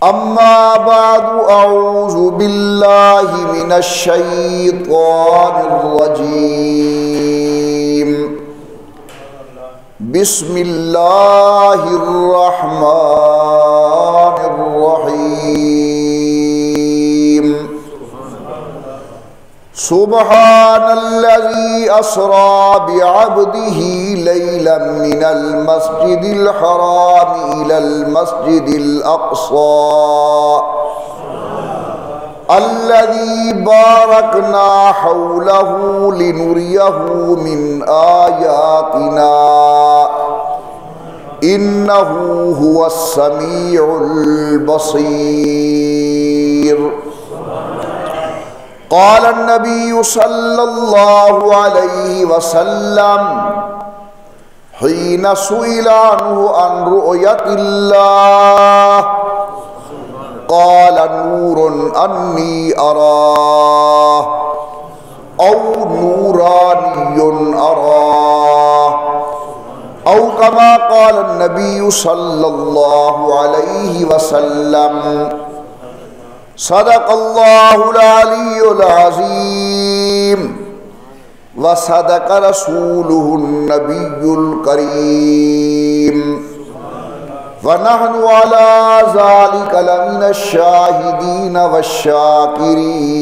اما بعد اعوذ باللہ من الشیطان الرجیم بسم اللہ الرحمن الرحیم سبحان الذي أسرى بعبده ليلا من المسجد الحرام إلى المسجد الأقصى الذي باركنا حوله لنريه من آياتنا إنه هو السميع البصير قال النبي صلى الله عليه وسلم حين سئل عنه عن رؤية الله قال نور أني أراه أو نوراني أراه أو كما قال النبي صلى الله عليه وسلم صدق الله العلي العظيم وصدق رسوله النبي الكريم ونحن على ذلك لمن الشاهدين والشاكرين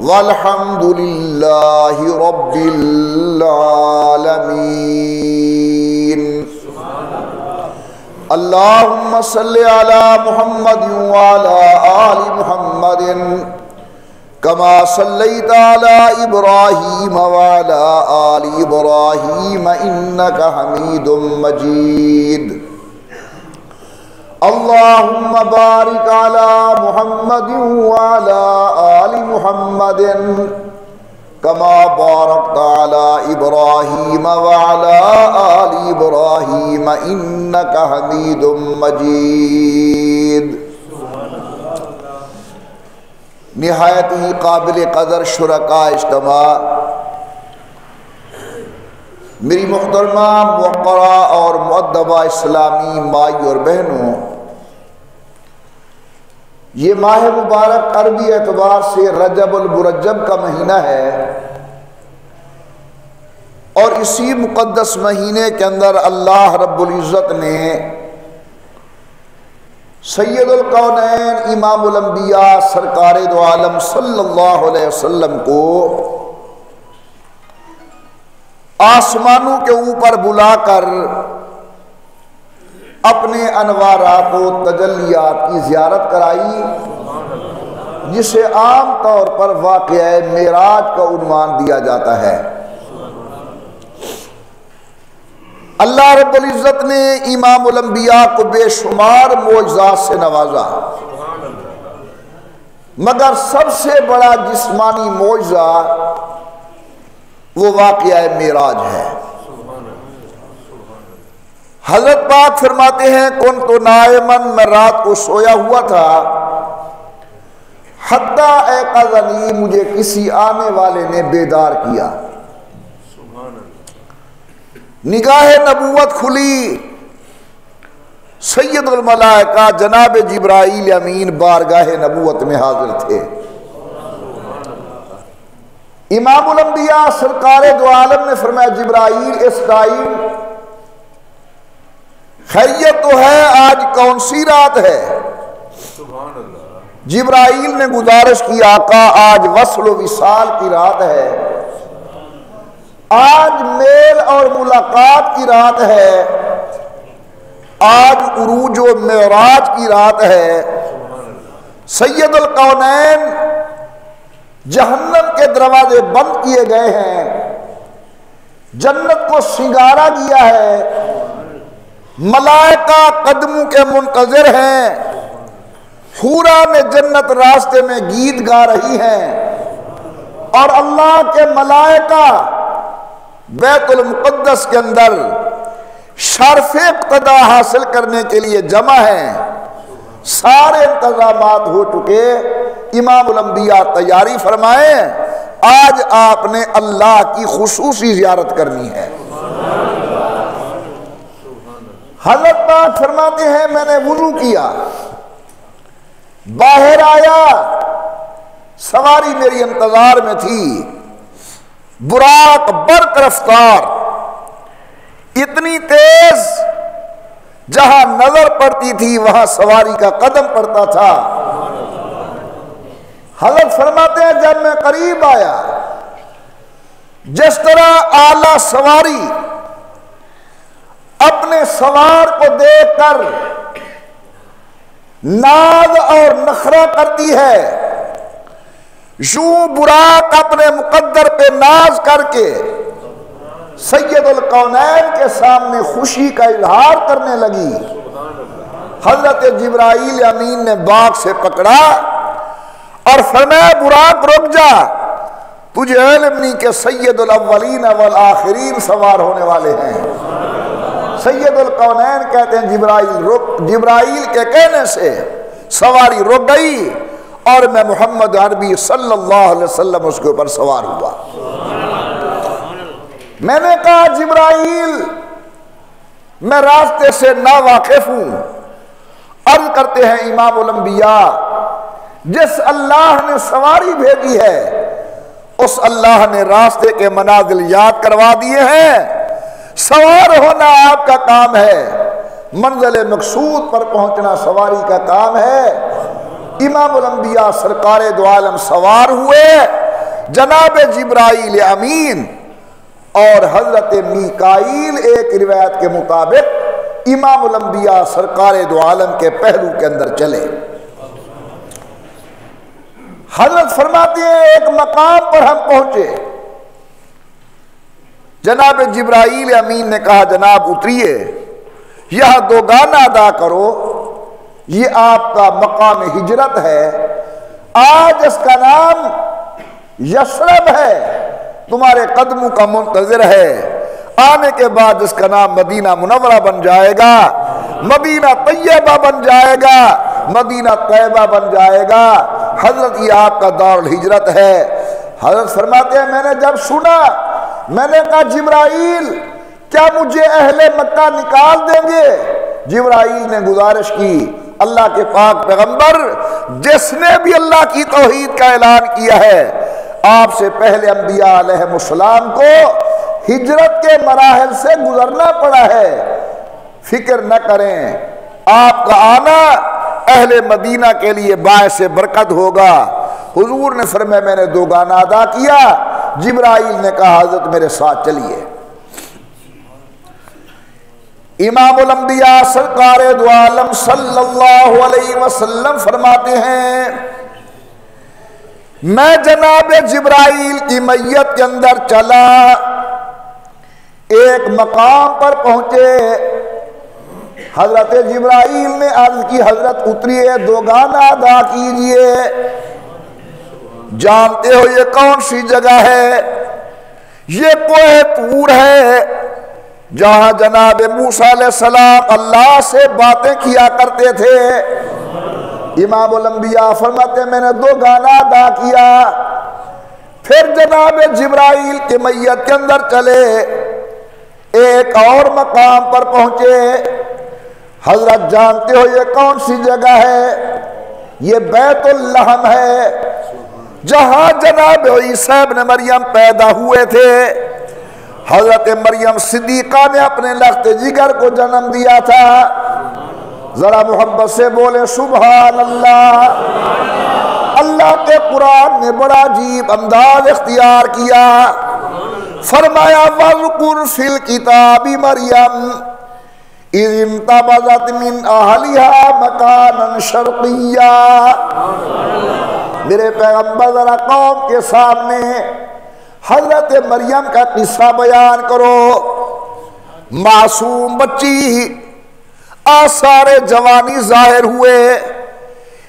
والحمد لله رب العالمين اللهم صل على محمد وعلى آل محمد كما صليت على إبراهيم وعلى آل إبراهيم إنك حميد مجيد اللهم بارك على محمد وعلى آل محمد كما باركت على إبراهيم وعلى آل إبراهيم إنك حميد مجيد نہایت ہی قابل قدر شرکاء اجتماع، میری محترمہ موقرہ اور مؤدبہ اسلامی مائی اور بہنوں، یہ ماہ مبارک عربی اعتبار سے رجب المرجب کا مہینہ ہے، اور اسی مقدس مہینے کے اندر اللہ رب العزت نے سید الکونین امام الانبیاء سرکار دو عالم صلی اللہ علیہ وسلم کو آسمانوں کے اوپر بلا کر اپنے انوارات و تجلیات کی زیارت کرائی، جسے عام طور پر واقعہ معراج کا عنوان دیا جاتا ہے۔ اللہ رب العزت نے امام الانبیاء کو بے شمار معجزات سے نوازا، مگر سب سے بڑا جسمانی معجزہ وہ واقعہ معراج ہے۔ حضرت پاک فرماتے ہیں کنت نائمن، میں رات کو سویا ہوا تھا، حتی ایقظنی، مجھے کسی آنے والے نے بیدار کیا، نگاہ نبوت کھلی، سید الملائکہ جناب جبرائیل امین بارگاہ نبوت میں حاضر تھے۔ امام الانبیاء سرکار دو عالم نے فرمایا جبرائیل اس ٹائم خیریت تو ہے، آج کون سی رات ہے؟ جبرائیل نے گزارش کی آقا آج وصل و وصال کی رات ہے، آج میل اور ملاقات کی رات ہے، آج عروج و معراج کی رات ہے۔ سید الکونین، جہنم کے دروازے بند کیے گئے ہیں، جنت کو سنگارا گیا ہے، ملائکہ قدموں کے منتظر ہیں، حوران جنت راستے میں گیت گا رہی ہیں، اور اللہ کے ملائکہ بیت المقدس کے اندر شرف اقتدا حاصل کرنے کے لیے جمع ہیں۔ سارے انتظامات ہو چکے، امام الانبیاء تیاری فرمائیں، آج آپ نے اللہ کی خصوصی زیارت کرنی ہے۔ حضرت پاک فرماتے ہیں میں نے وضو کیا، باہر آیا، سواری میری انتظار میں تھی، براق برق رفتار، اتنی تیز جہاں نظر پڑتی تھی وہاں سواری کا قدم پڑتا تھا۔ حضرت فرماتے ہیں جب میں قریب آیا، جس طرح اعلی سواری اپنے سوار کو دیکھ کر ناز اور نخرہ کرتی ہے، یوں براق اپنے مقدر پہ ناز کر کے سید الکونین کے سامنے خوشی کا اظہار کرنے لگی۔ حضرت جبرائیل امین نے باغ سے پکڑا اور فرمایا براق رک جا، تجھے علم نہیں کہ سید الاولین والآخرین سوار ہونے والے ہیں۔ سید الکونین کہتے ہیں جبرائیل کے کہنے سے سواری رک گئی اور میں محمد عربی صلی اللہ علیہ وسلم اس کے اوپر سوار ہوا۔ میں نے کہا جبرائیل میں راستے سے ناواقف ہوں۔ عرض کرتے ہیں امام الانبیاء جس اللہ نے سواری بھیجی ہے اس اللہ نے راستے کے منازل یاد کروا دیے ہیں۔ سوار ہونا آپ کا کام ہے، منزل مقصود پر پہنچنا سواری کا کام ہے۔ امام الانبیاء سرکار دو عالم سوار ہوئے، جناب جبرائیل امین اور حضرت میکائیل ایک روایت کے مطابق امام الانبیاء سرکار دو عالم کے پہلو کے اندر چلے۔ حضرت فرماتے ہیں ایک مقام پر ہم پہنچے، جناب جبرائیل امین نے کہا جناب اتریے، یہاں دو گانا ادا کرو، یہ آپ کا مقام ہجرت ہے، آج اس کا نام یثرب ہے، تمہارے قدموں کا منتظر ہے، آنے کے بعد اس کا نام مدینہ منورہ بن جائے گا، مدینہ طیبہ بن جائے گا، مدینہ طیبہ بن جائے گا۔ حضرت یہ آپ کا دار الہجرت ہے۔ حضرت فرماتے ہیں میں نے جب سنا میں نے کہا جبرائیل کیا مجھے اہل مکہ نکال دیں گے؟ جبرائیل نے گزارش کی اللہ کے پاک پیغمبر جس نے بھی اللہ کی توحید کا اعلان کیا ہے، آپ سے پہلے انبیاء علیہ السلام کو ہجرت کے مراحل سے گزرنا پڑا ہے، فکر نہ کریں، آپ کا آنا اہل مدینہ کے لیے باعث برکت ہوگا۔ حضور نے فرمایا میں نے دو گانا ادا کیا، جبرائیل نے کہا حضرت میرے ساتھ چلیے۔ امام الانبیاء سرکار دو عالم صلی اللہ علیہ وسلم فرماتے ہیں میں جناب جبرائیل کی میت کے اندر چلا، ایک مقام پر پہنچے، حضرت جبرائیل نے عرض کی حضرت اتریے دو گانا ادا کیجئے۔ جانتے ہو یہ کون سی جگہ ہے؟ یہ کوہ طور ہے جہاں جناب موسیٰ علیہ السلام اللہ سے باتیں کیا کرتے تھے۔ امام الانبیاء فرماتے ہیں میں نے دو گانا ادا کیا، پھر جناب جبرائیل کے میت کے اندر چلے، ایک اور مقام پر پہنچے، حضرت جانتے ہو یہ کون سی جگہ ہے؟ یہ بیت اللحم ہے جہاں جناب عیسیٰ ابن مریم پیدا ہوئے تھے۔ حضرت مریم صدیقہ نے اپنے لخت جگر کو جنم دیا تھا۔ ذرا محبت سے بولے سبحان اللہ۔ اللہ کے قرآن نے بڑا عجیب انداز اختیار کیا، فرمایا وَاذْكُرْ فِي الْكِتَابِ مَرْيَمَ اِذِ انتبذت من اہلها مکانا شرقیا۔ میرے پیغمبر ذرا قوم کے سامنے حضرت مریم کا قصہ بیان کرو، معصوم بچی، آثار جوانی ظاہر ہوئے،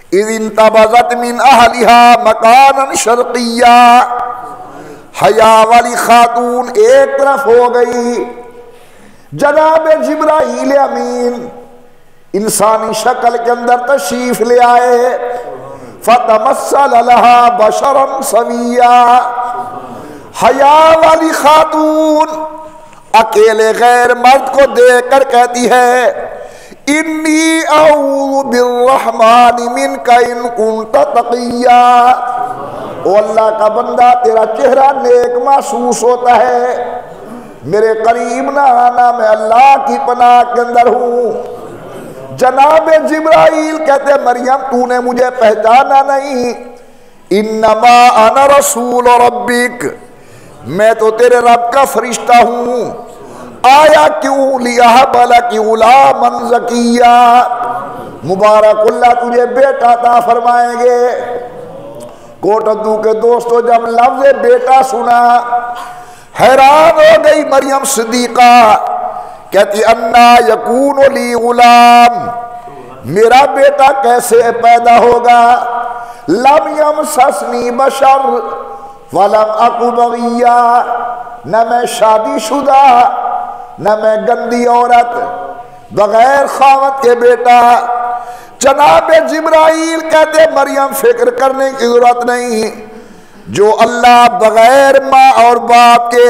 اِذِ انتبذت من اہلها مکانا شرقیا، حیا والی خاتون ایک طرف ہو گئی، جناب جبرائیل امین انسانی شکل کے اندر تشریف لے آئے، فتمثل لها بشرا سویا، حیا والی خاتون اکیلے غیر مرد کو دیکھ کر کہتی ہے انی اعوذ بالرحمن منک ان کنت تقیا، او اللہ کا بندہ تیرا چہرہ نیک محسوس ہوتا ہے، میرے قریب نہ آنا، میں اللہ کی پناہ کے اندر ہوں۔ جناب جبرائیل کہتے مریم تو نے مجھے پہچانا نہیں، انما انا رسول ربک، میں تو تیرے رب کا فرشتہ ہوں، آیا کیوں لیہب لک غلاما زکیا، مبارک اللہ تجھے بیٹا عطا فرمائیں گے۔ کوٹدو کے دوستو جب لفظ بیٹا سنا حیران ہو گئی مریم صدیقہ، کہتی انا یکون لی غلام، میرا بیٹا کیسے پیدا ہوگا، لم یمسسنی بشر ولم اک بغیا، نہ میں شادی شدہ نہ میں گندی عورت، بغیر خاوند کے بیٹا۔ جناب جبرائیل کہتے مریم فکر کرنے کی ضرورت نہیں، جو اللہ بغیر ماں اور باپ کے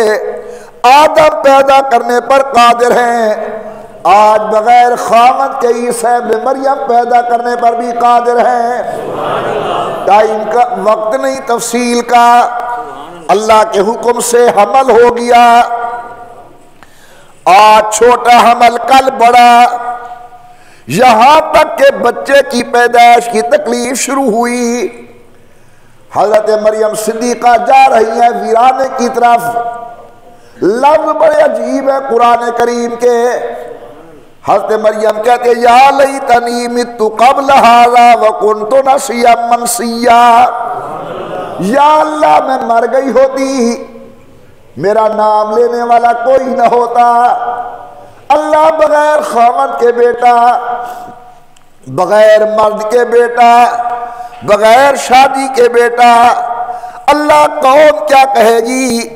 آدم پیدا کرنے پر قادر ہیں، آج بغیر خاوند کے عیسیٰ ابن مریم پیدا کرنے پر بھی قادر ہیں۔ ٹائم کا وقت نہیں تفصیل کا، اللہ کے حکم سے حمل ہو گیا، آج چھوٹا حمل کل بڑا، یہاں تک کہ بچے کی پیدائش کی تکلیف شروع ہوئی۔ حضرت مریم صدیقہ جا رہی ہیں ویرانے کی طرف، لفظ بڑے عجیب ہے قرآن کریم کے۔ حضرت مریم کہتے یا لیتنی مت قبل ھذا وکنت نسیا منسیا، یا اللہ میں مر گئی ہوتی، میرا نام لینے والا کوئی نہ ہوتا۔ اللہ بغیر خاوند کے بیٹا، بغیر مرد کے بیٹا، بغیر شادی کے بیٹا، اللہ قوم کیا کہے گی،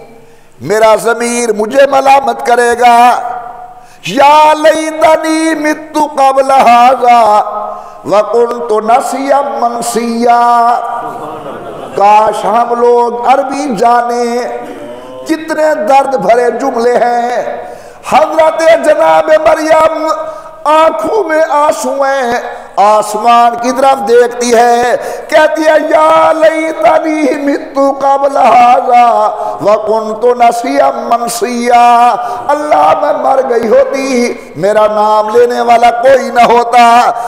میرا ضمیر مجھے ملامت کرے گا۔ یا لیتنی مت قبل ھذا وکنت نسیا منسیا، کاش ہم لوگ عربی جانے، کتنے درد بھرے جملے ہیں۔ حضرت جناب مریم آنکھوں میں آنسو ہیں، آسمان کی طرف دیکھتی ہے، کہتی ہے یا لیتنی مت قبل ھذا وکنت نسیا منسیا، اللہ میں مر گئی ہوتی، میرا نام لینے والا کوئی نہ ہوتا،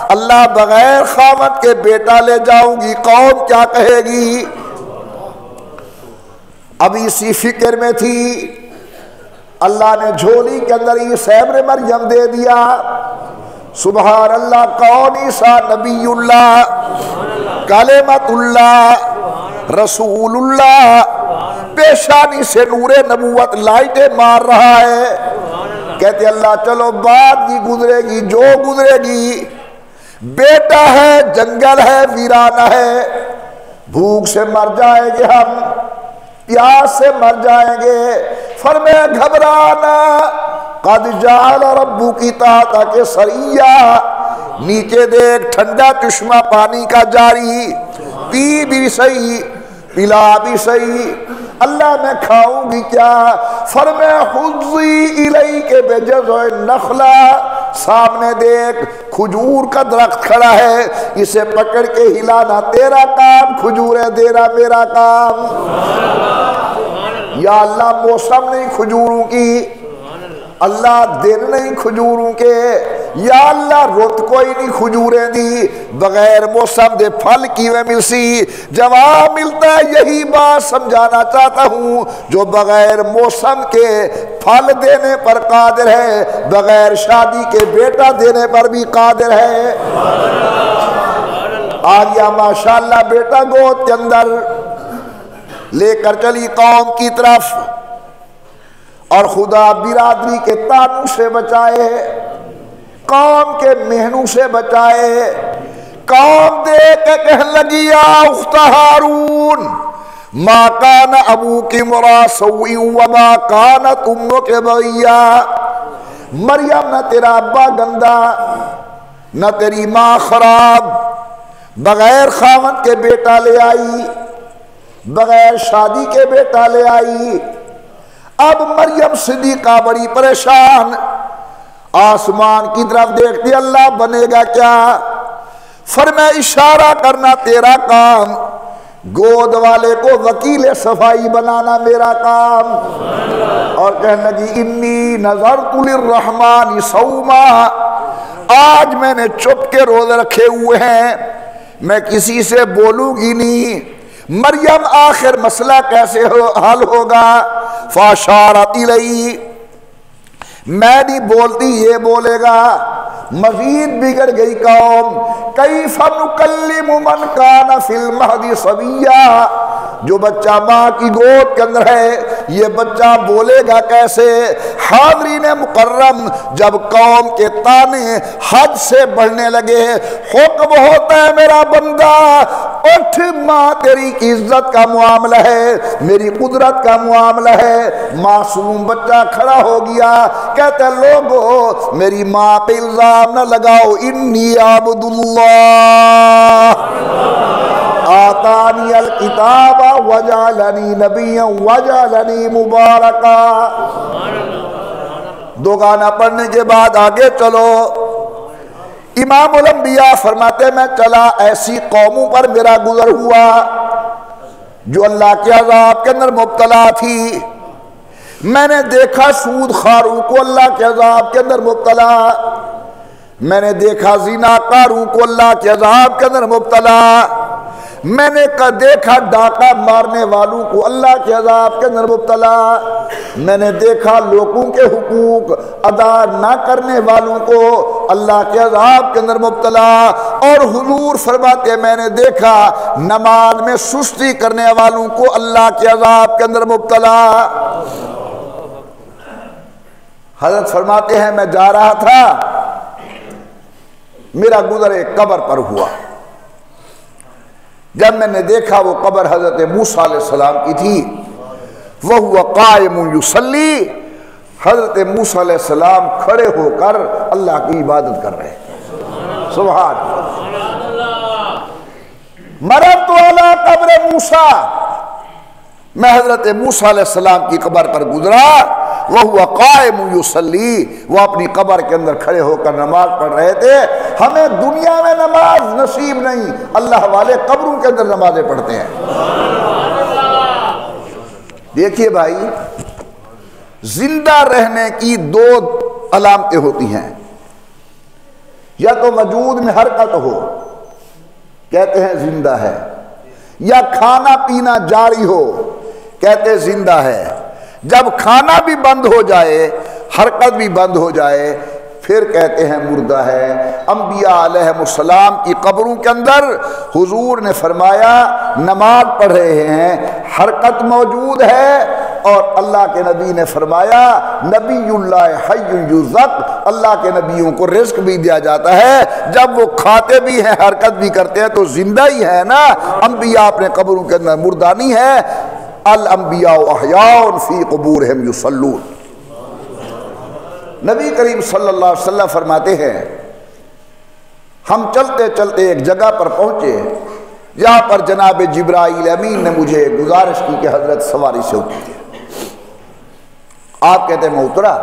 اللہ بغیر خاوند کے بیٹا لے جاؤں گی، قوم کیا کہے گی۔ ابھی اسی فکر میں تھی، اللہ نے جھولی کے اندر عیسیٰ ابن مریم دے دیا۔ سبحان اللہ، کون عیسیٰ؟ نبی اللہ، کلمت اللہ، رسول اللہ، پیشانی سے نور نبوت لائٹیں مار رہا ہے۔ کہتے اللہ چلو بات کی گزرے گی جو گزرے گی، بیٹا ہے، جنگل ہے، ویرانہ ہے، بھوک سے مر جائیں گے ہم، پیاس سے مر جائیں گے۔ فرمایا گھبرانا، قد جعل ربک تحتک سریا، نیچے دیکھ ٹھنڈا چشمہ پانی کا جاری، پی بھی صحیح پلا بھی صحیح، اللہ میں کھاؤں گی کیا۔ فرمایا حضی الیک بجذع النخلہ، سامنے دیکھ کھجور کا درخت کھڑا ہے، اسے پکڑ کے ہلانا تیرا کام، کھجوریں دینا میرا کام۔ یا اللہ موسم نہیں کھجوروں کی، اللہ دن نہیں کھجوروں کے، یا اللہ رت کوئی نہیں کھجوریں دی، بغیر موسم دے پھل کیویں ملسی۔ جواب ملتا ہے یہی بات سمجھانا چاہتا ہوں، جو بغیر موسم کے پھل دینے پر قادر ہے، بغیر شادی کے بیٹا دینے پر بھی قادر ہے۔ آگیا ماشاءاللہ بیٹا گود کے اندر لے کر چلی قوم کی طرف، اور خدا برادری کے تانوں سے بچائے، قوم کے مہنوں سے بچائے۔ قوم دیکھ کے کہنے لگی یا اخت ہارون ما کان ابوک امرا سوء وما کانت امک بغیا، مریم نہ تیرا ابا گندا نہ تیری ماں خراب، بغیر خاوند کے بیٹا لے آئی، بغیر شادی کے بیٹا لے آئی۔ اب مریم صدیقہ بڑی پریشان، آسمان کی طرف دیکھتی، اللہ بنے گا کیا؟ فرمایا اشارہ کرنا تیرا کام، گود والے کو وکیل صفائی بنانا میرا کام۔ اور کہنے لگی انی نذرت للرحمن صوما، آج میں نے چپ کے روزے رکھے ہوئے ہیں، میں کسی سے بولوں گی نہیں۔ مریم آخر مسئلہ کیسے حل ہوگا؟ فاشارت الیہ، میں نہیں بولتی یہ بولے گا۔ مزید بگڑ گئی قوم، کیف نکلم من کان فی المہد صبیا، جو بچہ ماں کی گود کے اندر ہے یہ بچہ بولے گا کیسے؟ حاضرین مکرم، جب قوم کے تانے حد سے بڑھنے لگے، حکم ہوتا ہے میرا بندہ اٹھ، ماں تیری کی عزت کا معاملہ ہے، میری قدرت کا معاملہ ہے۔ معصوم بچہ کھڑا ہو گیا، کہتے لوگو میری ماں پہ الزام نہ لگاؤ، انی عبد اللہ آتانی الکتاب وجعلنی نبیا وجعلنی مبارکا۔ دو گانا پڑھنے کے بعد آگے چلو۔ امام الانبیاء فرماتے میں چلا ایسی قوموں پر میرا گزر ہوا جو اللہ کے عذاب کے اندر مبتلا تھی، میں نے دیکھا سود خاروں کو اللہ کے عذاب کے اندر مبتلا، میں نے دیکھا زنا کاروں کو اللہ کے عذاب کے اندر مبتلا، میں نے دیکھا ڈاکہ مارنے والوں کو اللہ کے عذاب کے اندر مبتلا، میں نے دیکھا لوگوں کے حقوق ادا نہ کرنے والوں کو اللہ کے عذاب کے اندر مبتلا، اور حضور فرماتے میں نے دیکھا نماز میں سستی کرنے والوں کو اللہ کے عذاب کے اندر مبتلا۔ حضرت فرماتے ہیں میں جا رہا تھا، میرا گزر ایک قبر پر ہوا، جب میں نے دیکھا وہ قبر حضرت موسیٰ علیہ السلام کی تھی، وَهُوَ قَائِمٌ يُصَلِّي، حضرت موسیٰ علیہ السلام کھڑے ہو کر اللہ کی عبادت کر رہے ہیں۔ سبحان اللہ۔ مررت علی قبر موسیٰ، میں حضرت موسیٰ علیہ السلام کی قبر پر گزرا، وَهُوَ قَائِمٌ يُصَلِّي، وہ اپنی قبر کے اندر کھڑے ہو کر نماز پڑھ رہے تھے۔ ہمیں دنیا میں نماز نصیب نہیں، اللہ والے قبروں کے اندر نمازیں پڑھتے ہیں۔ دیکھیے بھائی، زندہ رہنے کی دو علامتیں ہوتی ہیں، یا تو وجود میں حرکت ہو، کہتے ہیں زندہ ہے، یا کھانا پینا جاری ہو، کہتے ہیں زندہ ہے۔ جب کھانا بھی بند ہو جائے، حرکت بھی بند ہو جائے، پھر کہتے ہیں مردہ ہے۔ انبیاء علیہ السلام کی قبروں کے اندر حضور نے فرمایا نماز پڑھ رہے ہیں، حرکت موجود ہے، اور اللہ کے نبی نے فرمایا نبی اللہ حی یرزق، اللہ کے نبیوں کو رزق بھی دیا جاتا ہے، جب وہ کھاتے بھی ہیں حرکت بھی کرتے ہیں تو زندہ ہی ہے نا۔ انبیاء اپنے قبروں کے اندر مردہ نہیں ہے۔ الانبیاء احیاء فی قبورہم یصلون۔ نبی کریم صلی اللہ علیہ وسلم فرماتے ہیں ہم چلتے چلتے ایک جگہ پر پہنچے، یہاں پر جناب جبرائیل امین نے مجھے گزارش کی کہ حضرت سواری سے اتریے۔ آپ کہتے ہیں میں اترا،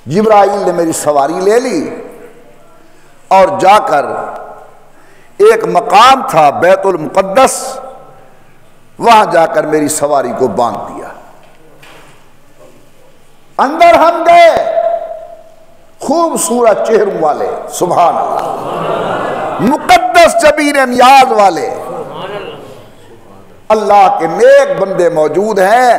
جبرائیل نے میری سواری لے لی اور جا کر ایک مقام تھا بیت المقدس، وہاں جا کر میری سواری کو باندھ دیا۔ اندر ہم گئے، خوبصورت چہروں والے، سبحان اللہ، مقدس جبین نیاز والے اللہ کے نیک بندے موجود ہیں۔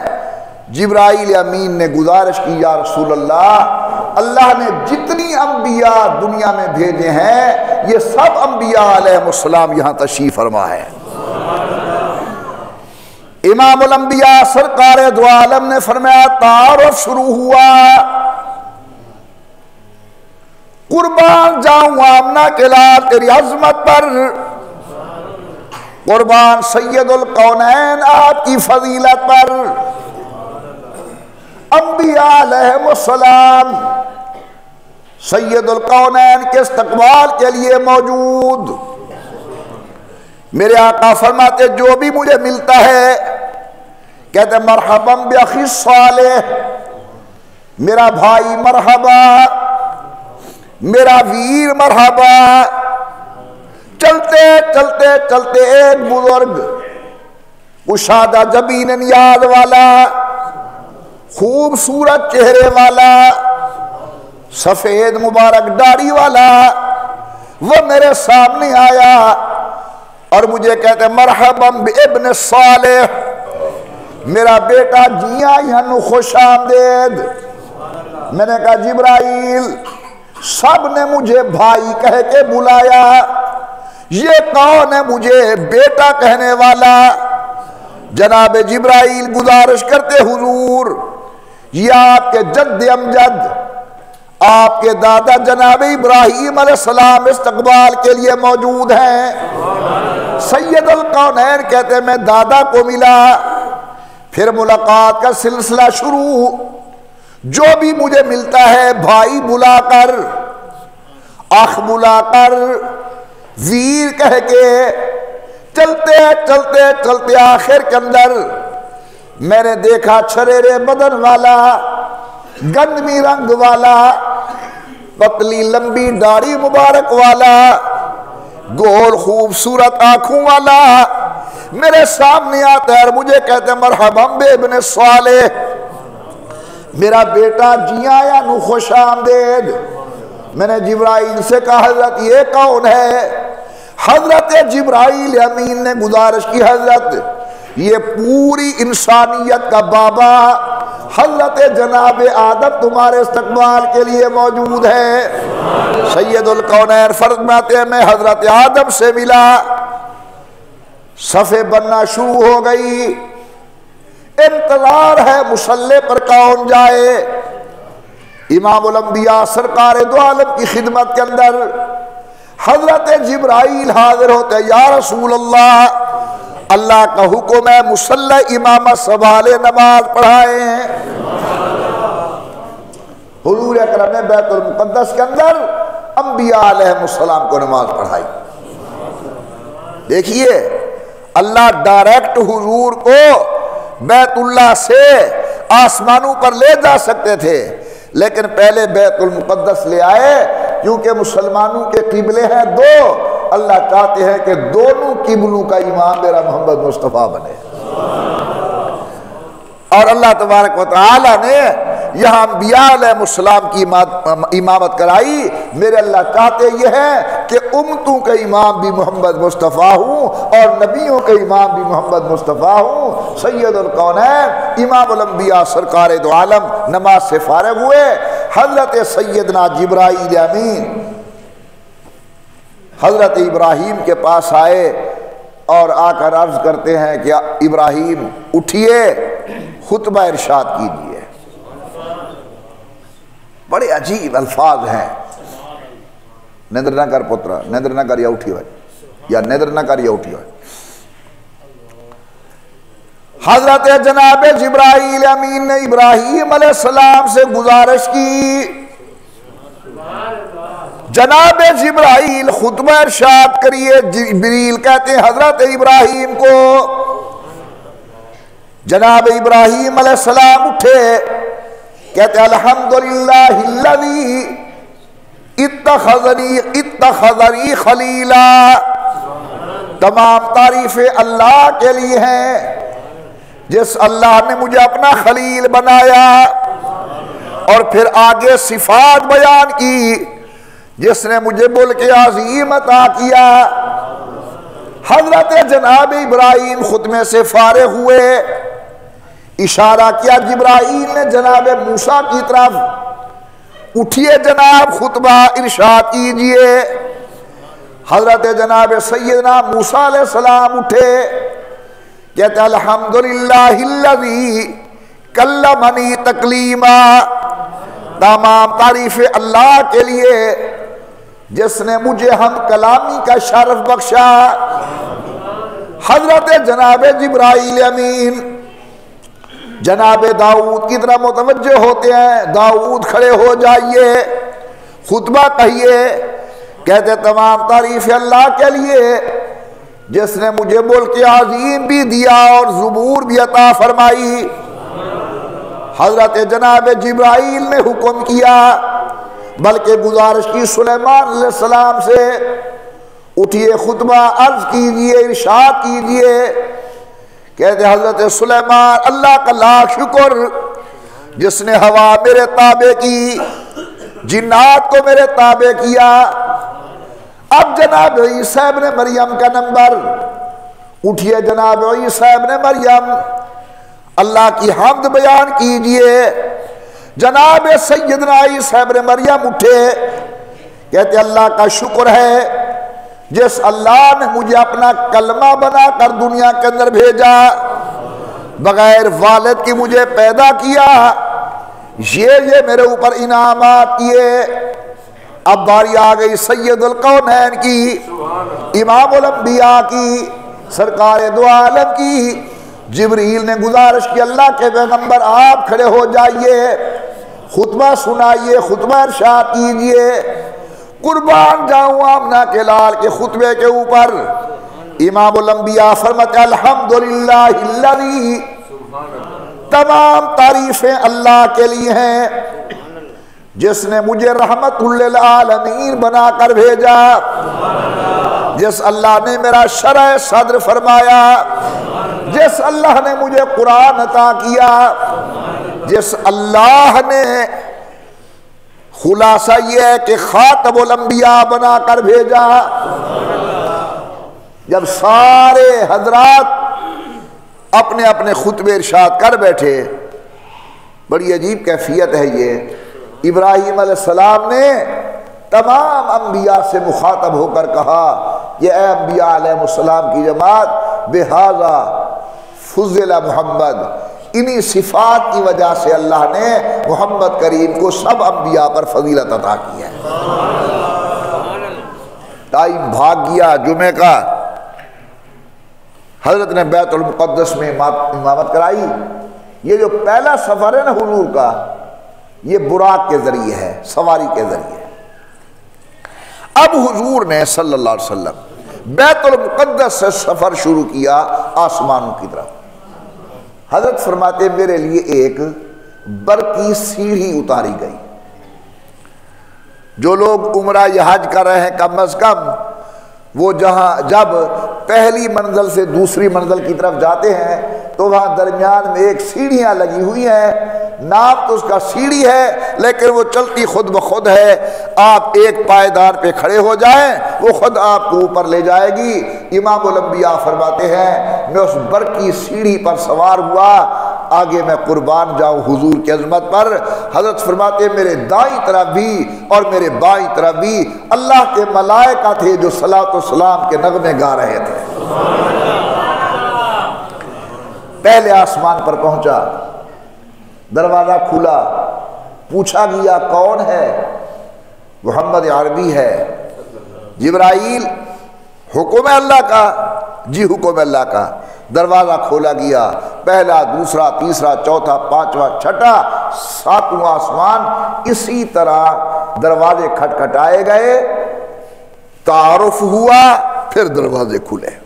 جبرائیل امین نے گزارش کی یا رسول اللہ، اللہ نے جتنی انبیاء دنیا میں بھیجے ہیں یہ سب انبیاء علیہ السلام یہاں تشریف فرما ہے۔ امام الانبیاء سرکار دو عالم نے فرمایا تعارف شروع ہوا، قربان جاؤں آمنہ کے لال تیری عظمت پر، قربان سید القونین آپ کی فضیلت پر۔ انبیاء علیہ السلام سید القونین کے استقبال کے لیے موجود۔ میرے آقا فرماتے جو بھی مجھے ملتا ہے کہتے مرحبا بأخی صالح، میرا بھائی مرحبا، میرا ویر مرحبا۔ چلتے چلتے چلتے ایک بزرگ کشادہ جبین نیاز والا، خوبصورت چہرے والا، سفید مبارک داڑھی والا، وہ میرے سامنے آیا اور مجھے کہتے مرحبا بابن صالح، میرا بیٹا جی آئیے خوش آمدید۔ میں نے کہا جبرائیل، سب نے مجھے بھائی کہہ کے بلایا، یہ کون ہے مجھے بیٹا کہنے والا؟ جناب جبرائیل گزارش کرتے حضور، یہ آپ کے جد امجد، آپ کے دادا جناب ابراہیم علیہ السلام استقبال کے لیے موجود ہیں۔ سید الکونین کہتے میں دادا کو ملا، پھر ملاقات کا سلسلہ شروع، جو بھی مجھے ملتا ہے بھائی بلا کر، اخ بلا کر، ویر کہہ کے، چلتے چلتے چلتے آخر کے اندر میں نے دیکھا چھریرے بدن والا، گندمی رنگ والا، پتلی لمبی داڑھی مبارک والا، گول خوبصورت آنکھوں والا میرے سامنے آتا ہے اور مجھے کہتے مرحبا بابن صالح، میرا بیٹا جی آیا نو خوش آمدید۔ میں نے جبرائیل سے کہا حضرت یہ کون ہے؟ حضرت جبرائیل امین نے گزارش کی حضرت یہ پوری انسانیت کا بابا حضرت جناب آدم تمہارے استقبال کے لیے موجود ہے۔ سید الکونین فرماتے ہیں میں حضرت آدم سے ملا، صفیں بننا شروع ہو گئی، انتظار ہے مصلی پر کون جائے۔ امام الانبیاء سرکار دو عالم کی خدمت کے اندر حضرت جبرائیل حاضر ہوتے یا رسول اللہ، اللہ کا حکم ہے مصلی امامت سنبھالے نماز پڑھائیں۔ حضور اکرم نے بیت المقدس کے اندر انبیاء علیہ السلام کو نماز پڑھائی۔ دیکھیے اللہ ڈائریکٹ حضور کو بیت اللہ سے آسمانوں پر لے جا سکتے تھے، لیکن پہلے بیت المقدس لے آئے کیونکہ مسلمانوں کے قبلے ہیں دو، اللہ چاہتے ہیں کہ دونوں قبلوں کا امام میرا محمد مصطفیٰ بنے۔ اور اللہ تبارک و تعالی نے یہاں انبیاء علیہ السلام کی امامت کرائی۔ میرے اللہ چاہتے یہ ہیں کہ امتوں کا امام بھی محمد مصطفیٰ ہوں اور نبیوں کا امام بھی محمد مصطفیٰ ہوں۔ سید الکونین امام الانبیاء سرکار دو عالم نماز سے فارغ ہوئے، حضرت سیدنا جبرائیل امین حضرت ابراہیم کے پاس آئے اور آ کر عرض کرتے ہیں کہ ابراہیم اٹھئے خطبہ ارشاد کیجئے۔ بڑے عجیب الفاظ ہیں، ندر نہ کر پترا، ندر نہ کر یا اٹھی ہوئے، یا ندر نہ کر یا اٹھی ہوئے۔ حضرت جناب جبرائیل امین نے ابراہیم علیہ السلام سے گزارش کی، جناب جبرائیل خطبہ ارشاد کریے۔ جبریل کہتے ہیں حضرت ابراہیم کو، جناب ابراہیم علیہ السلام اٹھے، کہتے ہیں الحمدللہ الذی اتخذنی خلیلا، تمام تعریفیں اللہ کے لیے ہیں جس اللہ نے مجھے اپنا خلیل بنایا۔ اور پھر آگے صفات بیان کی، جس نے مجھے ملک عظیم عطا کیا۔ حضرت جناب ابراہیم خطبے سے فارغ ہوئے، اشارہ کیا جبرائیل نے جناب موسیٰ کی طرف، اٹھیے جناب خطبہ ارشاد کیجئے۔ حضرت جناب سیدنا موسیٰ علیہ السلام اٹھے، کہتے ہیں الحمدللہ الذی کلمنی تکلیما، تمام تعریف اللہ کے لیے جس نے مجھے ہم کلامی کا شرف بخشا۔ حضرت جناب جبرائیل امین جناب داؤد کی طرح متوجہ ہوتے ہیں، داؤد کھڑے ہو جائیے، خطبہ کہیے۔ کہتے تمام تعریف اللہ کے لیے جس نے مجھے ملک عظیم بھی دیا اور زبور بھی عطا فرمائی۔ حضرت جناب جبرائیل نے حکم کیا، بلکہ گزارش کی سلیمان علیہ السلام سے، اٹھیے خطبہ عرض کیجئے، ارشاد کیجئے۔ کہتے حضرت سلیمان اللہ کا لاکھ شکر جس نے ہوا میرے تابع کی، جنات کو میرے تابع کیا۔ اب جناب عیسیٰ ابن مریم کا نمبر، اٹھیے جناب عیسیٰ ابن مریم، اللہ کی حمد بیان کیجئے۔ جناب سیدنا عیسیٰ ابن مریم اٹھے، کہتے اللہ کا شکر ہے جس اللہ نے مجھے اپنا کلمہ بنا کر دنیا کے اندر بھیجا، بغیر والد کی مجھے پیدا کیا، یہ میرے اوپر انعامات کیے۔ اب باری آ گئی سید القونین کی، امام الانبیاء کی، سرکار دو عالم کی۔ جبریل نے گزارش کی اللہ کے پیغمبر آپ کھڑے ہو جائیے، خطبہ سنائیے، خطبہ ارشاد کیجئے۔ قربان جاؤں آمنہ کے لال کے خطبے کے اوپر امام الانبیاء فرماتے الحمدللہ الذی، تمام تعریفیں اللہ کے لیے ہیں جس نے مجھے رحمت للعالمین بنا کر بھیجا، جس اللہ نے میرا شرح صدر فرمایا، جس اللہ نے مجھے قرآن عطا کیا، جس اللہ نے خلاصہ یہ ہے کہ خاتم الانبیاء بنا کر بھیجا۔ جب سارے حضرات اپنے اپنے خطبے ارشاد کر بیٹھے، بڑی عجیب کیفیت ہے یہ، ابراہیم علیہ السلام نے تمام انبیاء سے مخاطب ہو کر کہا کہ اے انبیاء علیہ السلام کی جماعت، بہذا فضل محمد، انہی صفات کی وجہ سے اللہ نے محمد کریم کو سب انبیاء پر فضیلت عطا کی ہے۔ ٹائم بھاگ گیا جمعے کا، حضرت نے بیت المقدس میں امامت کرائی۔ یہ جو پہلا سفر ہے نا حضور کا، یہ براق کے ذریعے ہے، سواری کے ذریعے۔ اب حضور نے صلی اللہ علیہ وسلم بیت المقدس سے سفر شروع کیا آسمانوں کی طرف۔ حضرت فرماتے میرے لیے ایک برقی سیڑھی اتاری گئی۔ جو لوگ عمرہ یا حج کر رہے ہیں کم از کم وہ جب پہلی منزل سے دوسری منزل کی طرف جاتے ہیں تو وہاں درمیان میں ایک سیڑھیاں لگی ہوئی ہیں، نام تو اس کا سیڑھی ہے لیکن وہ چلتی خود بخود ہے۔ آپ ایک پائیدار پہ کھڑے ہو جائیں وہ خود آپ کو اوپر لے جائے گی۔ امام الانبیاء فرماتے ہیں میں اس برقی سیڑھی پر سوار ہوا، آگے میں قربان جاؤں حضور کی عظمت پر۔ حضرت فرماتے میرے دائیں طرف بھی اور میرے بائیں طرف بھی اللہ کے ملائکہ تھے جو صلاۃ و سلام کے نغمے گا رہے تھے۔ پہلے آسمان پر پہنچا، دروازہ کھلا، پوچھا گیا کون ہے؟ محمد عربی ہے۔ جبرائیل، حکم ہے اللہ کا؟ جی حکم اللہ کا۔ دروازہ کھولا گیا، پہلا، دوسرا، تیسرا، چوتھا، پانچواں، چھٹا، ساتواں آسمان، اسی طرح دروازے کھٹکھٹائے گئے، تعارف ہوا، پھر دروازے کھلے۔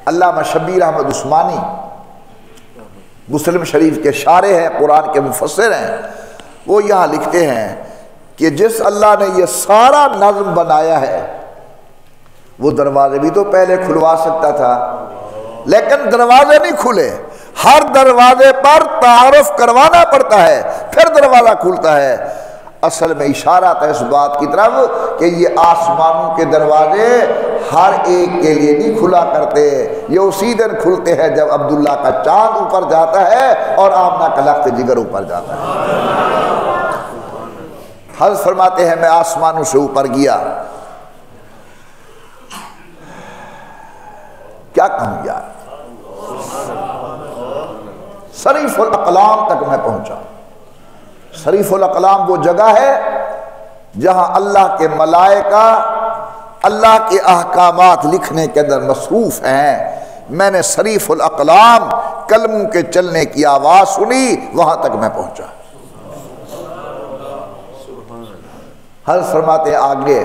علامہ شبیر احمد عثمانی مسلم شریف کے شارح ہیں، قرآن کے مفسر ہیں، وہ یہاں لکھتے ہیں کہ جس اللہ نے یہ سارا نظم بنایا ہے وہ دروازے بھی تو پہلے کھلوا سکتا تھا، لیکن دروازے نہیں کھلے، ہر دروازے پر تعارف کروانا پڑتا ہے پھر دروازہ کھلتا ہے۔ اصل میں اشارہ تھا اس بات کی طرف کہ یہ آسمانوں کے دروازے ہر ایک کے لیے نہیں کھلا کرتے، یہ اسی دن کھلتے ہیں جب عبداللہ کا چاند اوپر جاتا ہے اور آمنہ کا لخت جگر اوپر جاتا ہے۔ حضرت فرماتے ہیں میں آسمانوں سے اوپر گیا، کیا کہوں یار، صریف الاقلام تک میں پہنچا۔ صریف الاقلام وہ جگہ ہے جہاں اللہ کے ملائکہ اللہ کے احکامات لکھنے کے اندر مصروف ہیں۔ میں نے صریف الاقلام قلموں کے چلنے کی آواز سنی، وہاں تک میں پہنچا۔ حضرت فرماتے ہیں آگے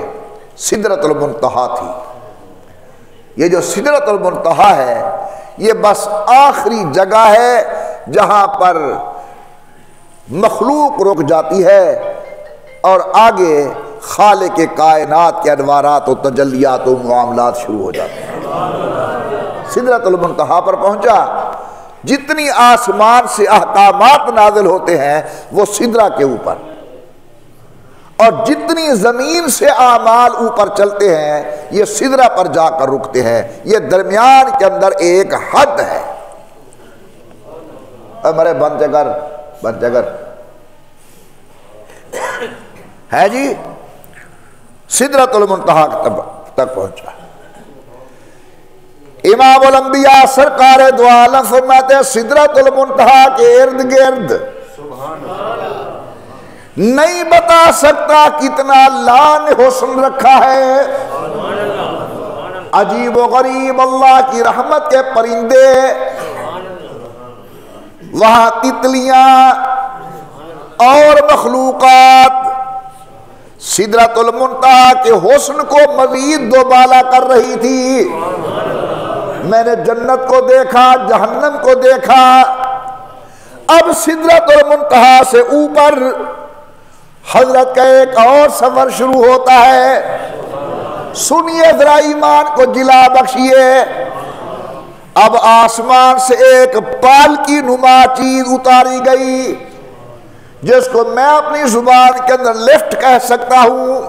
سدرۃ المنتہا تھی، یہ جو سدرۃ المنتہا ہے یہ بس آخری جگہ ہے جہاں پر مخلوق رک جاتی ہے اور آگے خالق کائنات کے انوارات و تجلیات و معاملات شروع ہو جاتے ہیں۔ سدرۃ المنتہا پر پہنچا، جتنی آسمان سے احکامات نازل ہوتے ہیں وہ سدرہ کے اوپر، اور جتنی زمین سے اعمال اوپر چلتے ہیں یہ سدرہ پر جا کر رکتے ہیں۔ یہ درمیان کے اندر ایک حد ہے۔ ہمارے بن جگر ہے جی، سدرۃ المنتہا تک پہنچا۔ امام الانبیاء سرکار دو عالم فرماتے ہیں سدرۃ المنتہا کے ارد گرد نہیں بتا سکتا کتنا اللہ نے حسن رکھا ہے۔ عجیب و غریب اللہ کی رحمت کے پرندے، وہاں تتلیاں اور مخلوقات سدرۃ المنتہا کے حسن کو مزید دوبالا کر رہی تھی۔ میں نے جنت کو دیکھا، جہنم کو دیکھا، اب سدرۃ المنتہا سے اوپر حضرت کا ایک اور سفر شروع ہوتا ہے۔ سنیے ذرا، ایمان کو جلا بخشیے۔ اب آسمان سے ایک پالکی نما چیز اتاری گئی جس کو میں اپنی زبان کے اندر لفٹ کہہ سکتا ہوں۔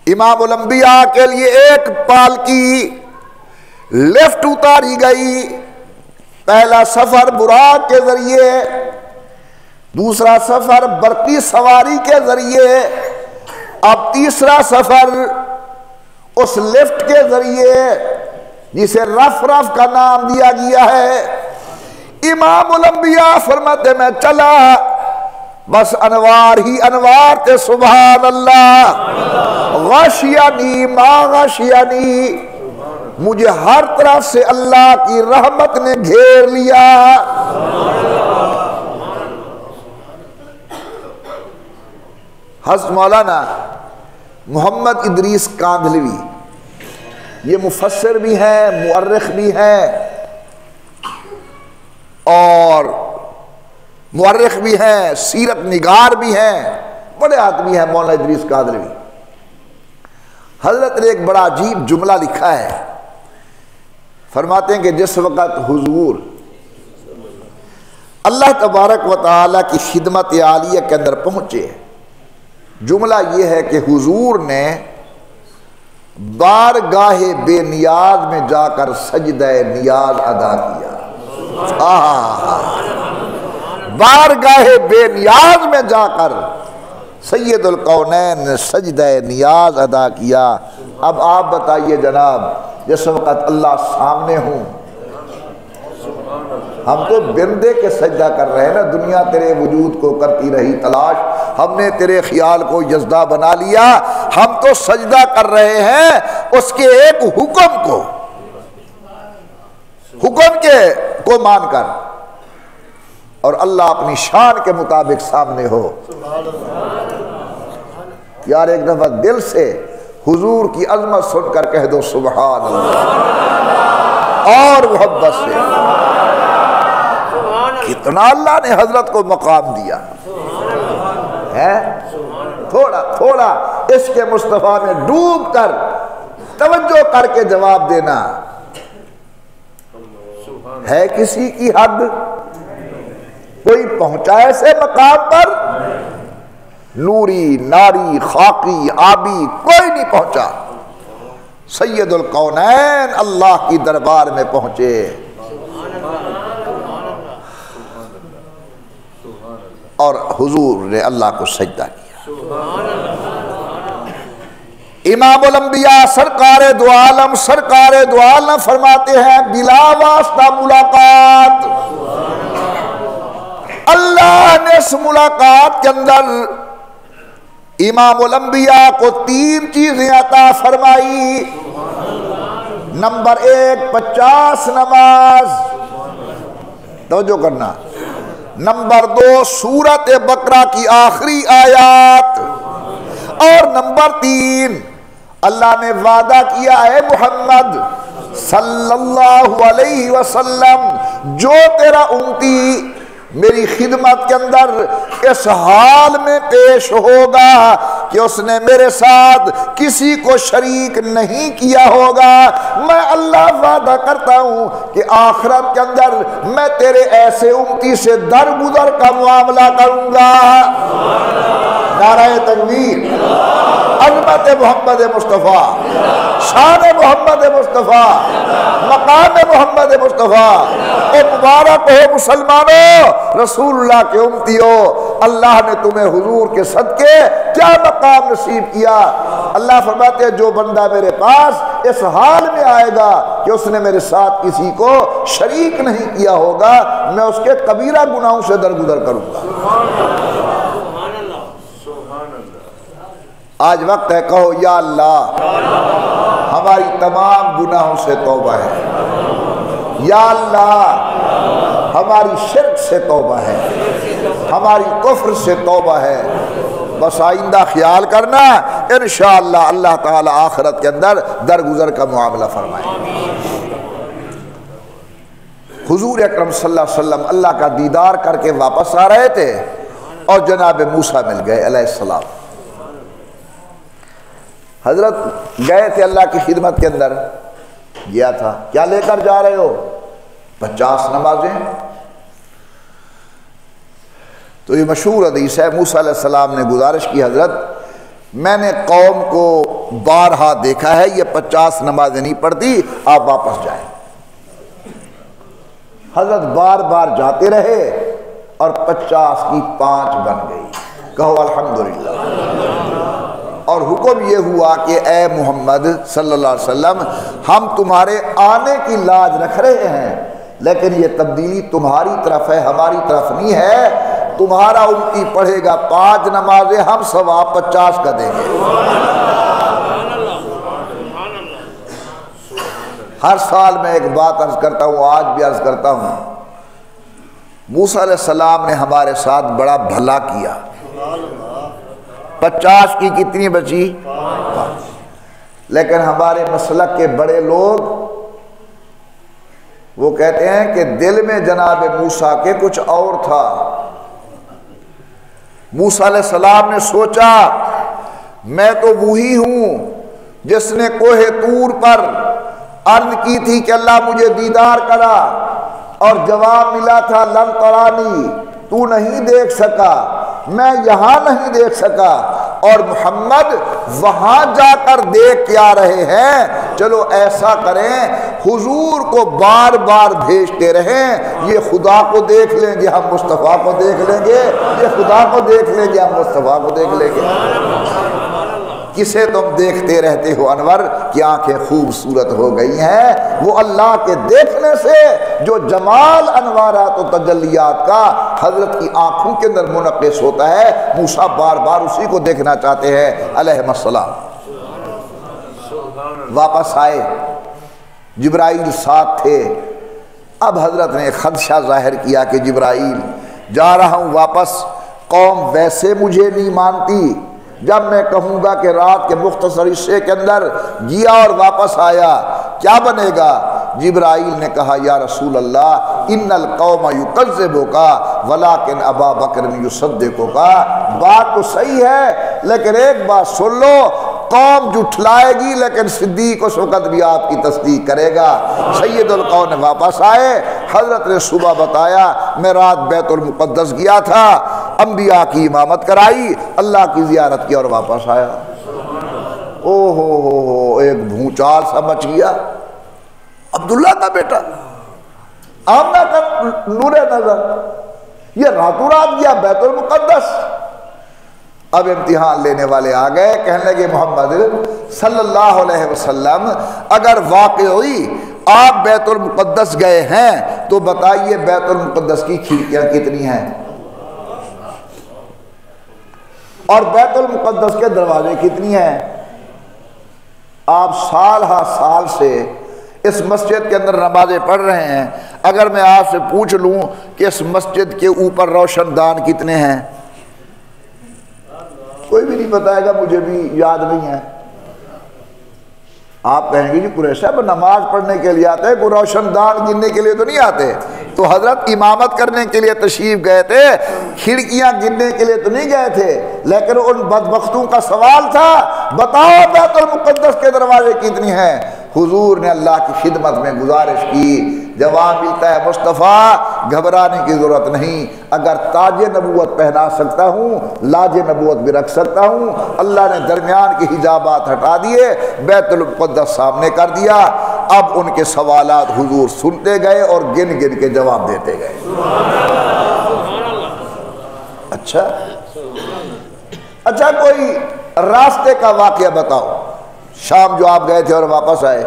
امام الانبیاء کے لیے ایک پالکی لفٹ اتاری گئی۔ پہلا سفر براق کے ذریعے، دوسرا سفر برقی سواری کے ذریعے، اب تیسرا سفر اس لفٹ کے ذریعے جسے رف رف کا نام دیا گیا ہے۔ امام الانبیاء فرماتے میں چلا، بس انوار ہی انوار تھے، سبحان اللہ۔ غشیانی ما غشیانی، مجھے ہر طرف سے اللہ کی رحمت نے گھیر لیا۔ حضرت مولانا محمد ادریس کاندھلوی یہ مفسر بھی ہیں، مؤرخ بھی ہیں اور مؤرخ بھی ہیں، سیرت نگار بھی ہیں، بڑے آدمی ہیں مولانا ادریس کاندھلوی۔ حضرت نے ایک بڑا عجیب جملہ لکھا ہے، فرماتے ہیں کہ جس وقت حضور اللہ تبارک و تعالی کی خدمت عالیہ کے اندر پہنچے، جملہ یہ ہے کہ حضور نے بارگاہ بے نیاز میں جا کر سجدہ نیاز ادا کیا۔ بارگاہ بے نیاز میں جا کر سید القونین نے سجدہ نیاز ادا کیا۔ اب آپ بتائیے جناب، جس وقت اللہ سامنے ہوں، ہم تو بندے کے سجدہ کر رہے ہیں نا، دنیا تیرے وجود کو کرتی رہی تلاش، ہم نے تیرے خیال کو یزدہ بنا لیا، ہم تو سجدہ کر رہے ہیں اس کے ایک حکم کو، حکم کو مان کر، اور اللہ اپنی شان کے مطابق سامنے ہو۔ یار ایک دفعہ دل سے حضور کی عظمت سن کر کہہ دو سبحان اللہ، اور محبت سے۔ کتنا اللہ نے حضرت کو مقام دیا ہے، تھوڑا تھوڑا اس کے مصطفیٰ میں ڈوب کر توجہ کر کے جواب دینا ہے کسی کی حد؟ کوئی پہنچا ایسے مقام پر؟ نوری، ناری، خاکی، آبی کوئی نہیں پہنچا۔ سید القونین اللہ کی دربار میں پہنچے۔ اور حضور نے اللہ کو سجدہ کیا۔ امام الانبیاء سرکار دو عالم فرماتے ہیں بلا واسطہ ملاقات، اللہ نے اس ملاقات کے اندر امام الانبیاء کو 3 چیزیں عطا فرمائی۔ نمبر 1 50 نماز، توجہ کرنا۔ نمبر 2 سورۃ بقرہ کی آخری آیات، اور نمبر 3 اللہ نے وعدہ کیا ہے محمد صلی اللہ علیہ وسلم جو تیرا امتی میری خدمت کے اندر اس حال میں پیش ہوگا کہ اس نے میرے ساتھ کسی کو شریک نہیں کیا ہوگا، میں اللہ وعدہ کرتا ہوں کہ آخرت کے اندر میں تیرے ایسے امتی سے درگزر کا معاملہ کروں گا۔ نعرہ تکبیر، عظمت محمد مصطفیٰ، شان محمد مصطفیٰ، مقام محمد مصطفیٰ۔ اے مبارک ہو مسلمانوں، رسول اللہ کے امتیوں، اللہ نے تمہیں حضور کے صدقے کیا مقام نصیب کیا۔ اللہ فرماتے ہیں جو بندہ میرے پاس اس حال میں آئے گا کہ اس نے میرے ساتھ کسی کو شریک نہیں کیا ہوگا، میں اس کے کبیرہ گناہوں سے درگزر کروں گا۔ آج وقت ہے کہو یا اللہ ہماری تمام گناہوں سے توبہ ہے، یا اللہ ہماری شرک سے توبہ ہے، ہماری کفر سے توبہ ہے۔ بس آئندہ خیال کرنا، انشاءاللہ اللہ تعالی آخرت کے اندر درگزر کا معاملہ فرمائے۔ حضور اکرم صلی اللہ علیہ وسلم اللہ کا دیدار کر کے واپس آ رہے تھے اور جناب موسیٰ مل گئے علیہ السلام۔ حضرت گئے تھے اللہ کی خدمت کے اندر، گیا تھا، کیا لے کر جا رہے ہو؟ 50 نمازیں۔ تو یہ مشہور حدیث ہے، موسیٰ علیہ السلام نے گزارش کی، حضرت میں نے قوم کو بارہا دیکھا ہے یہ 50 نمازیں نہیں پڑھتی، آپ واپس جائیں۔ حضرت بار بار جاتے رہے اور 50 کی 5 بن گئی، کہو الحمدللہ۔ اور حکم یہ ہوا کہ اے محمد صلی اللہ علیہ وسلم ہم تمہارے آنے کی لاج رکھ رہے ہیں، لیکن یہ تبدیلی تمہاری طرف ہے، ہماری طرف نہیں ہے۔ تمہارا امتی پڑھے گا 5 نمازیں، ہم ثواب 50 کا دیں گے۔ ہر سال میں ایک بات عرض کرتا ہوں، آج بھی عرض کرتا ہوں، موسیٰ علیہ السلام نے ہمارے ساتھ بڑا بھلا کیا۔ 50 کی کتنی بچی؟ 5۔ لیکن ہمارے مسلک کے بڑے لوگ وہ کہتے ہیں کہ دل میں جناب موسیٰ کے کچھ اور تھا۔ موسیٰ علیہ السلام نے سوچا میں تو وہی ہوں جس نے کوہ طور پر عرض کی تھی کہ اللہ مجھے دیدار کرا، اور جواب ملا تھا لن ترانی، تو نہیں دیکھ سکا، میں یہاں نہیں دیکھ سکا، اور محمد وہاں جا کر دیکھ کے آ رہے ہیں۔ چلو ایسا کریں حضور کو بار بار بھیجتے رہیں، یہ خدا کو دیکھ لیں گے ہم مصطفیٰ کو دیکھ لیں گے، یہ خدا کو دیکھ لیں گے ہم مصطفیٰ کو دیکھ لیں گے۔ کسے تم دیکھتے رہتے ہو انور کی آنکھیں خوبصورت ہو گئی ہیں؟ وہ اللہ کے دیکھنے سے جو جمال انوارات و تجلیات کا حضرت کی آنکھوں کے اندر منعکس ہوتا ہے، موسیٰ بار بار اسی کو دیکھنا چاہتے ہیں علیہ السلام۔ واپس آئے، جبرائیل ساتھ تھے۔ اب حضرت نے خدشہ ظاہر کیا کہ جبرائیل جا رہا ہوں واپس، قوم ویسے مجھے نہیں مانتی، جب میں کہوں گا کہ رات کے مختصر حصے کے اندر گیا اور واپس آیا کیا بنے گا؟ جبرائیل نے کہا یا رسول اللہ ان القوم یکذبک ولکن ابا بکر یصدقک۔ بات تو صحیح ہے لیکن ایک بات سن لو، قوم جھٹلائے گی لیکن صدیق اس وقت بھی آپ کی تصدیق کرے گا۔ سید القوم واپس آئے، حضرت نے صبح بتایا میں رات بیت المقدس گیا تھا، انبیاء کی امامت کرائی، اللہ کی زیارت کی اور واپس آیا۔ او ہو ایک بھونچال سا مچ گیا۔ عبداللہ کا بیٹا، آمنہ کا نور نظر، یہ راتوں رات گیا بیت المقدس۔ اب امتحان لینے والے آ گئے، کہنے لگے محمد صلی اللہ علیہ وسلم اگر واقعی آپ بیت المقدس گئے ہیں تو بتائیے بیت المقدس کی کھڑکیاں کتنی ہیں اور بیت المقدس کے دروازے کتنی ہیں؟ آپ سال ہا سال سے اس مسجد کے اندر نمازیں پڑھ رہے ہیں، اگر میں آپ سے پوچھ لوں کہ اس مسجد کے اوپر روشن دان کتنے ہیں؟ کوئی بھی نہیں بتائے گا، مجھے بھی یاد نہیں ہے۔ آپ کہیں گے جی قریش صاحب نماز پڑھنے کے لیے آتے ہیں، کوئی روشن دان گننے کے لیے تو نہیں آتے. تو حضرت امامت کرنے کے لیے تشریف گئے تھے، کھڑکیاں گننے کے لیے تو نہیں گئے تھے. لیکن ان بدبختوں کا سوال تھا بتاؤ بیت المقدس کے دروازے کتنی ہیں. حضور نے اللہ کی خدمت میں گزارش کی، جواب ملتا ہے مصطفیٰ گھبرانے کی ضرورت نہیں، اگر تاج نبوت پہنا سکتا ہوں لاج نبوت بھی رکھ سکتا ہوں. اللہ نے درمیان کے حجابات ہٹا دیے، بیت المقدس سامنے کر دیا. اب ان کے سوالات حضور سنتے گئے اور گن گن کے جواب دیتے گئے. اچھا کوئی راستے کا واقعہ بتاؤ، شام جو آپ گئے تھے اور واپس آئے.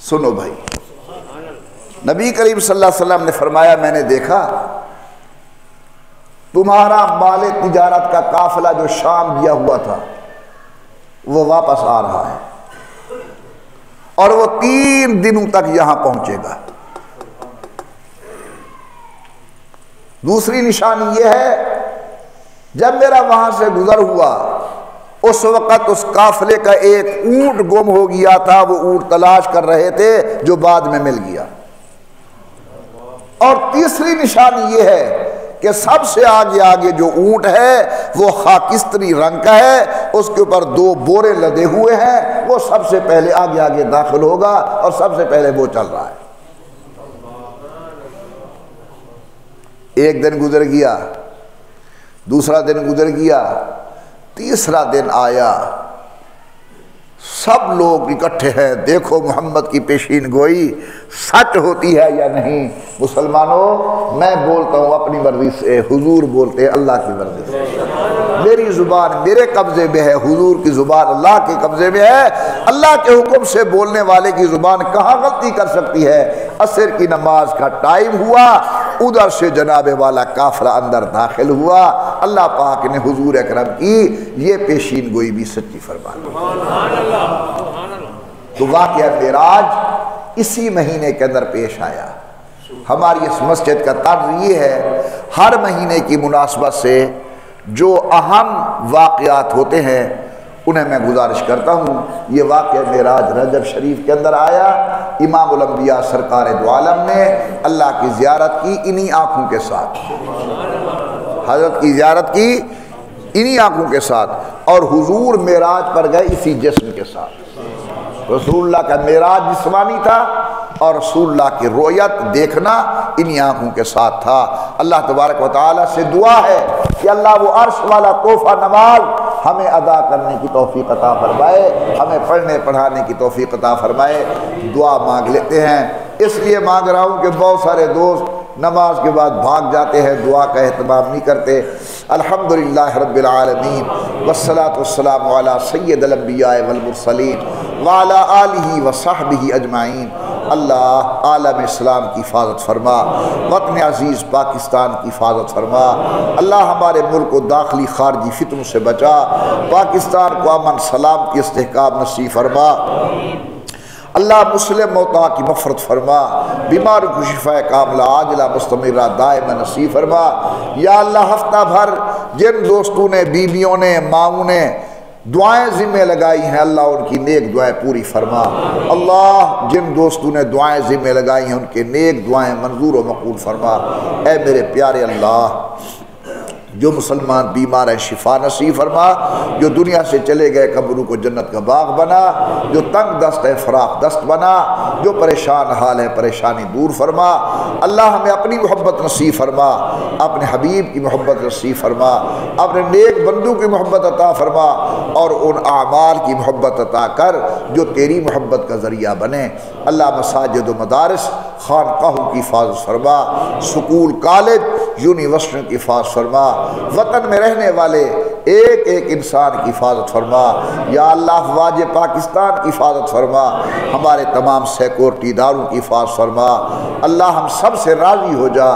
سنو بھائی، نبی کریم صلی اللہ علیہ وسلم نے فرمایا میں نے دیکھا تمہارا مال تجارت کا قافلہ جو شام گیا ہوا تھا وہ واپس آ رہا ہے اور وہ 3 دنوں تک یہاں پہنچے گا. دوسری نشانی یہ ہے جب میرا وہاں سے گزر ہوا اس وقت اس قافلے کا ایک اونٹ گم ہو گیا تھا، وہ اونٹ تلاش کر رہے تھے جو بعد میں مل گیا. اور تیسری نشانی یہ ہے کہ سب سے آگے جو اونٹ ہے وہ خاکستری رنگ کا ہے، اس کے اوپر 2 بورے لدے ہوئے ہیں، وہ سب سے پہلے آگے داخل ہوگا اور سب سے پہلے وہ چل رہا ہے. ایک دن گزر گیا، دوسرا دن گزر گیا، تیسرا دن آیا، سب لوگ اکٹھے ہیں، دیکھو محمد کی پیشین گوئی سچ ہوتی ہے یا نہیں. مسلمانوں میں بولتا ہوں اپنی مرضی سے، حضور بولتے ہیں اللہ کی مرضی سے. میری زبان میرے قبضے میں ہے، حضور کی زبان اللہ کے قبضے میں ہے. اللہ کے حکم سے بولنے والے کی زبان کہاں غلطی کر سکتی ہے. عصر کی نماز کا ٹائم ہوا، ادھر سے جناب والا قافلہ اندر داخل ہوا، اللہ پاک نے حضور اکرم کی یہ پیشین گوئی بھی سچی فرما دی. تو واقعہ معراج اسی مہینے کے اندر پیش آیا. ہماری اس مسجد کا طرز یہ ہے ہر مہینے کی مناسبت سے جو اہم واقعات ہوتے ہیں انہیں میں گزارش کرتا ہوں. یہ واقعہ معراج رجب شریف کے اندر آیا. امام الانبیاء سرکار دو عالم نے اللہ کی زیارت کی انہی آنکھوں کے ساتھ، حضرت کی زیارت کی انہی آنکھوں کے ساتھ، اور حضور معراج پر گئے اسی جسم کے ساتھ. رسول اللہ کا معراج جسمانی تھا اور رسول اللہ کی رؤیت دیکھنا انہی آنکھوں کے ساتھ تھا. اللہ تبارک و تعالیٰ سے دعا ہے کہ اللہ وہ عرش والا تحفہ نماز ہمیں ادا کرنے کی توفیق عطا فرمائے، ہمیں پڑھنے پڑھانے کی توفیق عطا فرمائے. دعا مانگ لیتے ہیں، اس لیے مانگ رہا ہوں کہ بہت سارے دوست نماز کے بعد بھاگ جاتے ہیں، دعا کا اہتمام نہیں کرتے. الحمدللہ رب العالمین والصلاة والسلام علی سید الانبیاء والمرسلین وعلی آلہ وصحبہ اجمعین. اللہ عالم اسلام کی حفاظت فرما، وطن عزیز پاکستان کی حفاظت فرما. اللہ ہمارے ملک کو داخلی خارجی فتنوں سے بچا، پاکستان کو امن سلامتی استحکام نصیب فرما. اللہ مسلم موتا کی مغفرت فرما، بیماروں کو شفاء کاملہ عاجلہ مستمرہ دائمہ نصیب فرما. یا اللہ ہفتہ بھر جن دوستوں نے، بیویوں نے، ماؤں نے دعائیں ذمہ لگائی ہیں اللہ ان کی نیک دعائیں پوری فرما. اللہ جن دوستوں نے دعائیں ذمہ لگائی ہیں ان کے نیک دعائیں منظور و مقبول فرما. اے میرے پیارے اللہ، جو مسلمان بیمار ہیں شفا نصیب فرما، جو دنیا سے چلے گئے قبروں کو جنت کا باغ بنا، جو تنگ دست ہے فراخ دست بنا، جو پریشان حال ہے پریشانی دور فرما. اللہ ہمیں اپنی محبت نصیب فرما، اپنے حبیب کی محبت نصیب فرما، اپنے نیک بندوں کی محبت عطا فرما، اور ان اعمال کی محبت عطا کر جو تیری محبت کا ذریعہ بنے. اللہ مساجد و مدارس خانقاہوں کی حفاظت فرما، سکول کالج یونیورسٹیوں کی حفاظت فرما، وطن میں رہنے والے ایک ایک انسان کی حفاظت فرما. یا اللہ افواج پاکستان کی حفاظت فرما، ہمارے تمام سیکورٹی اداروں کی حفاظت فرما. اللہ ہم سب سے راضی ہو جا،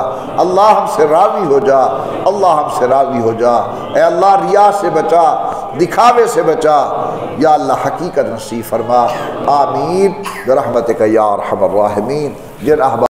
اللہ ہم سے راضی ہو جا، اللہ ہم سے راضی ہو جا. اے اللہ ریا سے بچا، دکھاوے سے بچا. یا اللہ حقیقت نصیب فرما. آمین برحمتک یا ارحم الراحمین. جن احباب